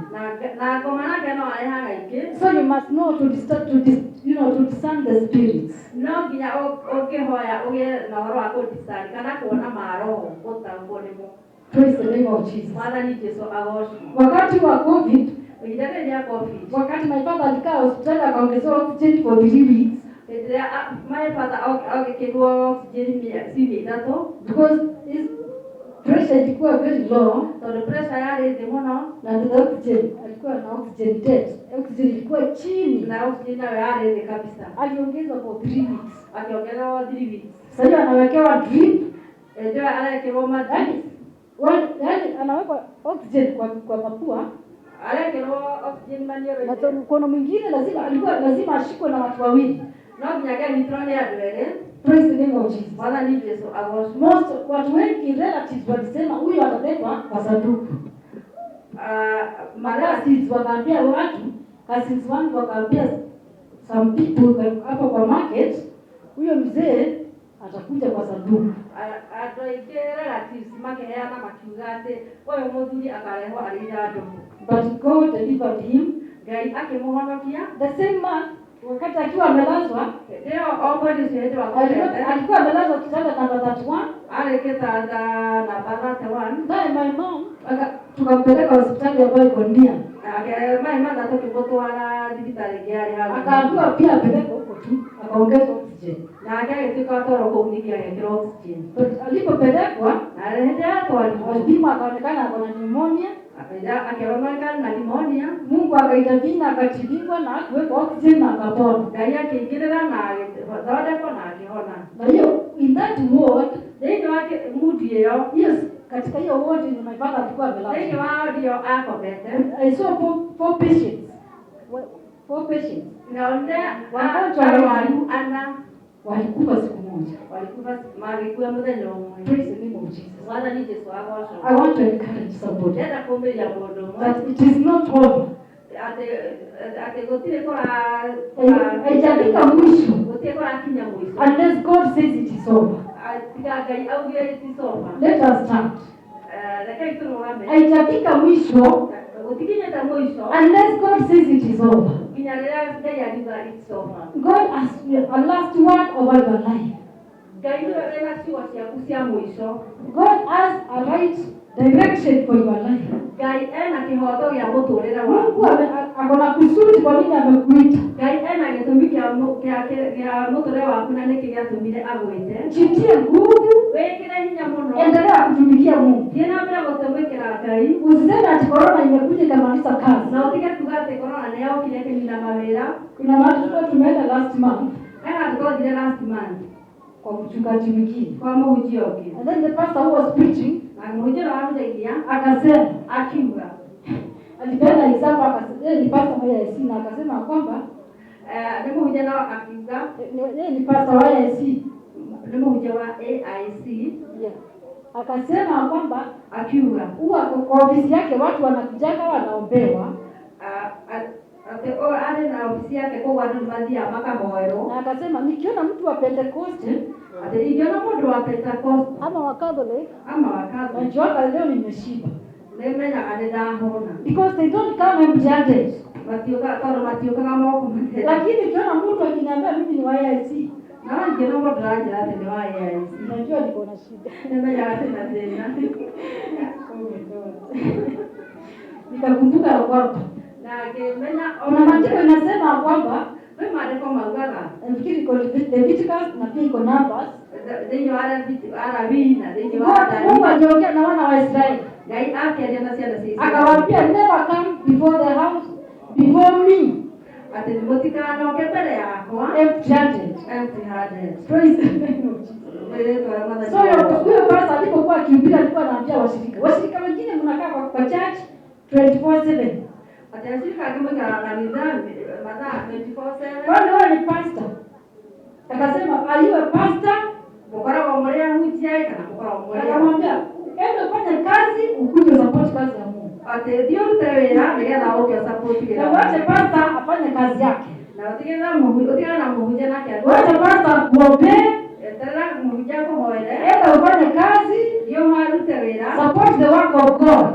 Na kwa maana kana walehaga iki. So you must know to discern the spirits. No ginya okehoya oge na waro wako discern kana kuona maroho utambo nimo. Praise the name of Jesus. Mwana ni Yesu agosho. Wakati wa COVID, Ujitaka ya COVID. wakati my father alikaa hospitali akaongezewa oxygen for 3 weeks. My father akekwa oxygen sivi dato Because his pressure ilikuwa very low. so the pressure yale demono Na the oxygen alikuwa na oxygen debt. Oxygen ilikuwa chini. na oxygen yale kabisa. Aliongezwa for 3 weeks. Akiongelewa 3 weeks. Sasa anawekewa drip. Ndio anayekewa maji. Yaani anawekwa oxygen kwa mapua. Anayekewa oxygen maniero. Na mkono mwingine lazima ashikwe na watu wawili. No kinyaga nitrone ya dwele. Praise the name of Jesus. Bwana ni Yesu agosho. Most watu wengi relatives walisema huyu atabebwa kwa sanduku. Cousins wakaambia watu, cousins wangu wakaambia some people hapo kwa market, huyo mzee atakuja kwa sanduku. Atoike relatives makeheana makiugate oyo muthuri akareho alija ndugu. But God delivered him. Ngai akimuhonokia. The same man wakati akiwa amelazwa leo omwezi ucio wa alikuwa amelazwa kitanda namba 31 ale kitanda namba 31 naye my mom tukampeleka hospitali ambayo iko ndia my mother tukimutwara thibitari ngiari hapo akaambiwa pia apeleke huko tu akaongeza oxygen na akagituka toro kumunikia ngekira oxygen alipopelekwa na rehete alipima akaonekana ako na pneumonia akionekana na pneumonia. Mungu akaitavina akatibiwa na kuweka oxygen na akapona. Ngai akiingirira na thondeko na akihona. Na hiyo in that ward thĩinĩ wa mudi ĩyo yes katika hiyo ward ni my father alikuwa amelazwa. Thĩinĩ wa ward ĩyo akomete. I saw four patients. Four patients. Naone wagonjwa arwaru ana walikufa siku moja. Magikuwa muthenya ũmwe. Praise the name of Jesus. Mwana ni Yesu agocwo. I want to encourage somebody. Ndĩrenda kũmĩria mũndũ ũmwe. That it is not over. Ati gũtirĩ haijafika mwisho. Gũtirĩ kũrakinya mwisho. Unless God says it is over. Tiga Ngai augire it is over. Let us start. Rekei tũrũgame. Haijafika mwisho. Gũtikinyĩte mwisho. Unless God says it is over. Nginya rĩrĩa Ngai agiuga it is over. God has a last word over your life. Ngai nĩwe wĩna ciugo ciaku cia mwisho. God has a right direction for your life. Ngai ena kĩhoto gĩa mũtũrĩre waku. Mungu akona kusudi kwa nini amekuita. Ngai ena gĩtũmi kĩa mũtũrĩre waku na nĩkĩ gĩatũmire agwĩte. Jitie nguvu, wĩkĩre hinya mũno. endelea kutumikia Mungu. Thiĩ na mbere gũtũmĩkĩra Ngai. Usiseme ati corona imekuja ikamaliza kazi. Na utige kuga ati corona nĩ yokire kĩnina mawĩra. Kuna watu tulikuwa tumeenda last month. Tukathire last month kwa mchungaji mwingine. Kwa mũhunjia ũngĩ. And then the pastor who was preaching, na mũhunjia wa mũteithia akasema akiuga alipenda example akasema ni pastor wa IC na akasema kwamba ni mũhunjia na akiuga ni pastor wa IC ni mũhunjia wa AIC yeah. Akasema kwamba akiuga huwa kwa ofisi yake watu wanakujaga wanaombewa ate ari na ofisi yake kwa watu mathia makamoero. Na akasema nikiona mtu wa Pentecost ate nikiona mtu wa Pentecost ama wa Catholic najua leo nimeshiba. Nimenyaga ndahona. Because they don't come empty-handed. Matioka moko mate. Lakini ukiona mtu akiniambia mimi ni wa IC na ngiona mtu anaje ate ni wa IC. Najua niko na shida. Nimenyaga tena tena. Nikakumbuka kwamba na kimenya ona maandiko inasema kwamba wewe maandiko maugaga nafikiri iko Leviticus na pia iko Numbers ndio Arabi na ndio Mungu aliongea na wana wa Israeli. Ngai akaenda na sisi akawaambia never come before the house before me ati mutikana oke mbele yako empty-handed. Praise the name of Jesus. So huyo pastor alipokuwa akihubiri alikuwa anaambia washirika wengine mnakaa kwa church 24/7. Atashirika kama na nidhamu masaa 24/7. Wale ni pastor. Akasema aliwe pastor mukora wa mmoja hujia kana mukora wa mmoja. Akamwambia ende fanya kazi ukuje support kazi ya Mungu. Ate ndio utaweza ndio oke support na wacha pastor afanye kazi yake. Na utigana muhuje na kia. Wacha pastor kuombe tena muhuje kwa moyo. Enda ufanye kazi ndio marute wera. Support the work of God.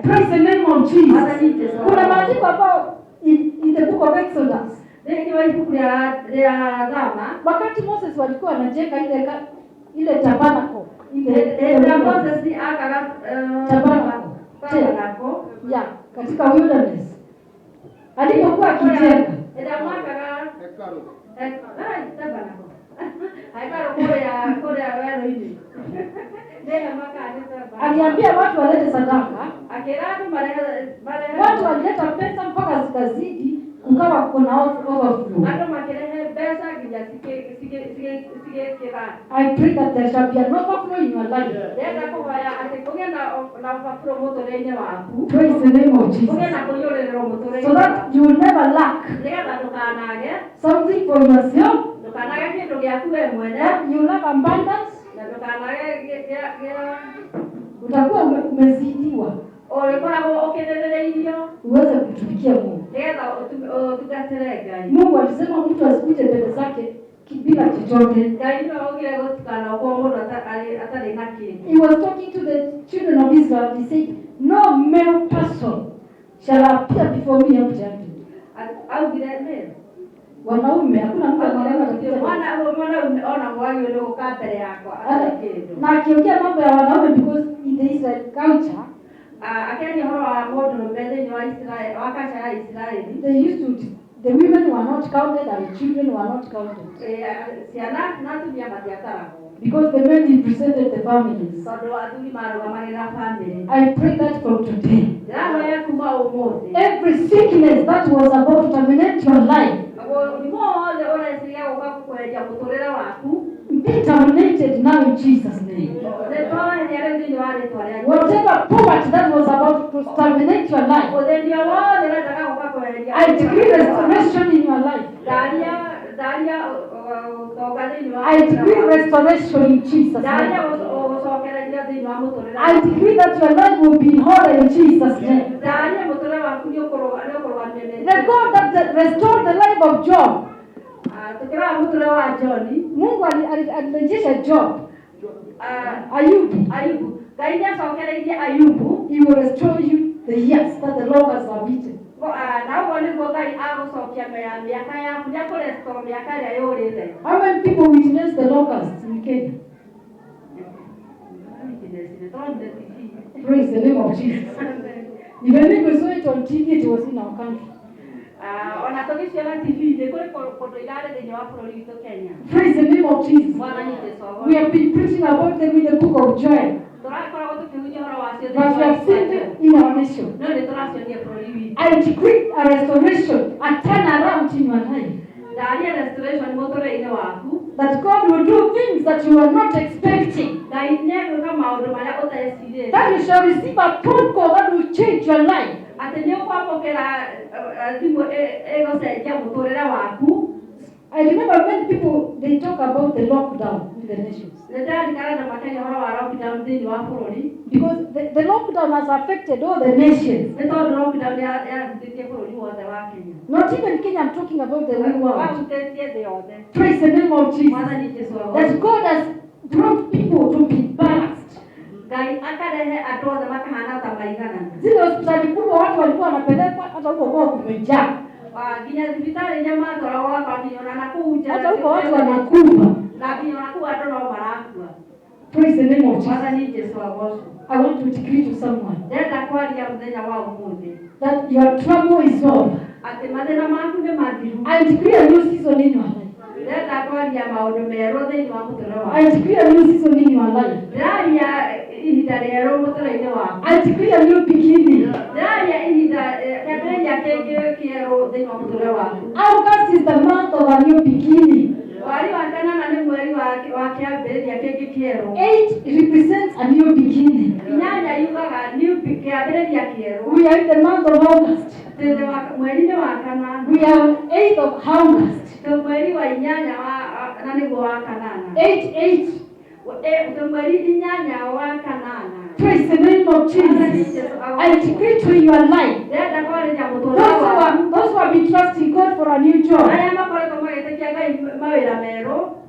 Praise the name of Jesus. Kuna maandiko hapo in the book of Exodus. Wakati Moses walikuwa wanajenga ile tabernacle. Ile Moses akaga tabernacle ya katika wilderness. Alipokuwa akijenga. Aliambia watu walete sadaka. Watu walileta pesa mpaka zikazidi, ukawa kuna overflow. I pray that there shall be an overflow in your life. Praise the name of Jesus. So that you will never lack something for yourself. You will have abundance. Utakuwa umezidiwa. Uweze kutumikia Mungu. Mungu alisema mtu asikuje mbele zake bila chochote. He was talking to the children of Israel. He said, no male person shall appear before me empty-handed. au vile wanaume hakuna mtu anaelewa tatizo. Mwana ona mwagi ndio ukapele yako. Na akiongea mambo ya wanaume because in the Israel culture akeni horo wa modu mbele ni wa Israel wakati ya Israeli they used to the women were not counted and children were not counted. Siana na tumia madiatara because the men represented the families. So aduli marugamana family. I pray that from today every every sickness that was about to terminate your life be terminated now in Jesus' name. Whatever poverty that was about to terminate your life, I decree restoration in your life. I decree restoration in Jesus' name. I decree that your life will be in order in Jesus' name. The God that restored the life of Job, Mungu alirejesha Job. Ayubu. He will restore you the years that the locusts have eaten. How many people witnessed the locusts in Kenya? Praise the name of Jesus. Even if we saw it on TV, it was in our country. Praise the name of Jesus. We have been preaching about them in the book of Joel. But we have seen them in our nation. I decree a restoration, a turnaround in your life. That God will do things that you are not expecting. That you shall receive a phone call that will change your life. I remember when people, they talk about the lockdown in the nations. Because the lockdown has affected all the nations. Not even Kenya, I'm talking about the whole world. Praise the name of Jesus. That God has brought people to be balanced. Zile hospitali kubwa watu walikuwa wanapelekwa hata huko kwa kumejaa. Hata huko watu wanakufa. Praise the name of Jesus. I want to decree to someone that your trouble is over. I decree a new season in your life. I decree a new season in your life. I decree a new beginning. August is the month of a new beginning. 8 represents a new beginning. We are in the month of August. We are 8th of August. 8. Praise the name of Jesus. I decree to your life. Those who have been trusting God for a new job.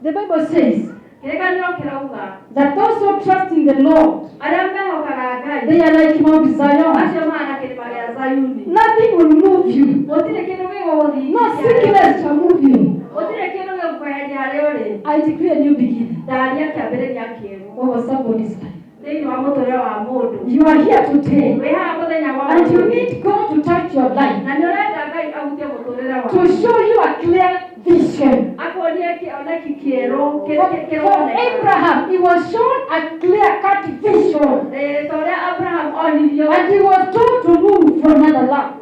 The Bible says that those who trust in the Lord, they are like Mount Zion. Nothing will move you. No sickness shall move you. I decree a new beginning over somebody's life. You are here today and you need God to touch your life, to show you a clear vision. For Abraham, he was shown a clear-cut vision, and he was told to move from another land.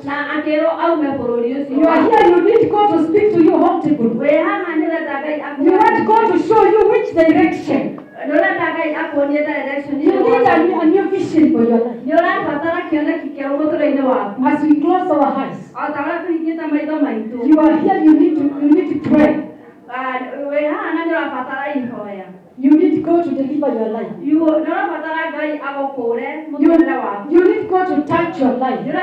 You are here, you need God to speak to you audibly. You want God to show you which direction. You need a new vision for your life. As we close our eyes, you are here, you need to pray. You need God to deliver your life. You need God to touch your life. You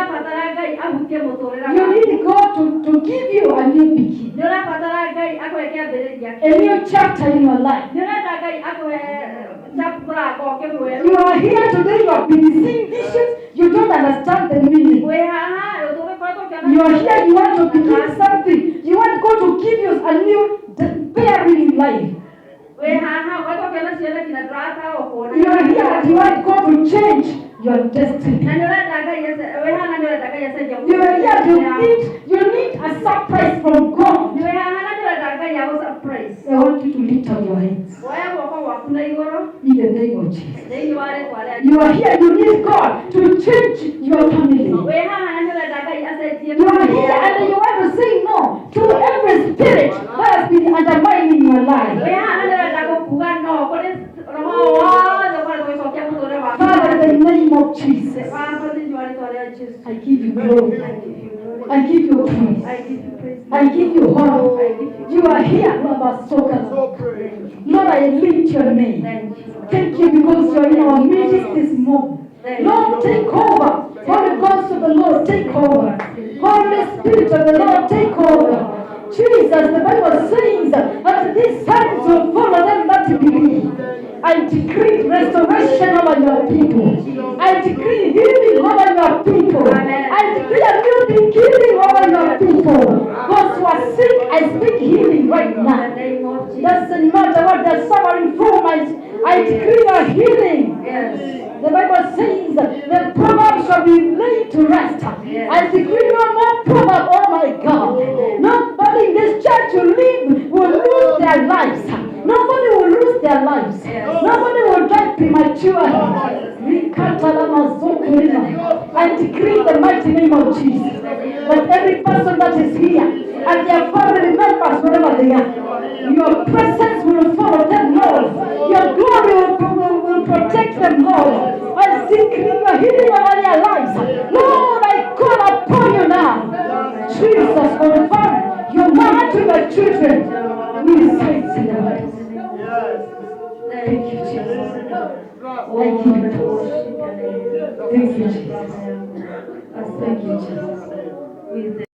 need God to give you a new beginning, a new chapter in your life. You are here today, you have been seeing visions, you don't understand the meaning. You are here, you want to begin something. You want God to give you a new bearing in life. You are here, you want God to change your destiny. You are here, you need a surprise from God. I want you to lift up your hands. In the name of Jesus. You are here, you need God to change your family. You are here and you want to say no to every spirit that has been undermining your life. Father, in the name of Jesus, I give you glory. I give you praise. I give you honor. You are here, Lord. Lord, I lift your name. Thank you because you are in our midst this morning. Lord, take over. Holy Ghost of the Lord, take over. Holy Spirit of the Lord, take over. Jesus, the Bible says that these signs will follow them that believe. I decree restoration over your people. I decree healing over your people. I decree a new beginning over your people. Those who are sick, I speak healing right now. Doesn't matter what they're suffering from, I decree your healing. The Bible says the proverb shall be laid to rest. I decree no more proverb, oh my God. Nobody in this church will lose their lives. Nobody will lose their lives. Nobody will die prematurely. I decree in the mighty name of Jesus that every person that is here and their family members, wherever they are, your presence will follow them, Lord. Your glory will protect them, Lord. I decree your healing over their lives. Lord, I call upon you now. Jesus, confirm your word to your children. We say it in the word. Thank you, Jesus. Thank you, Jesus. Thank you, Jesus. Thank you, Jesus.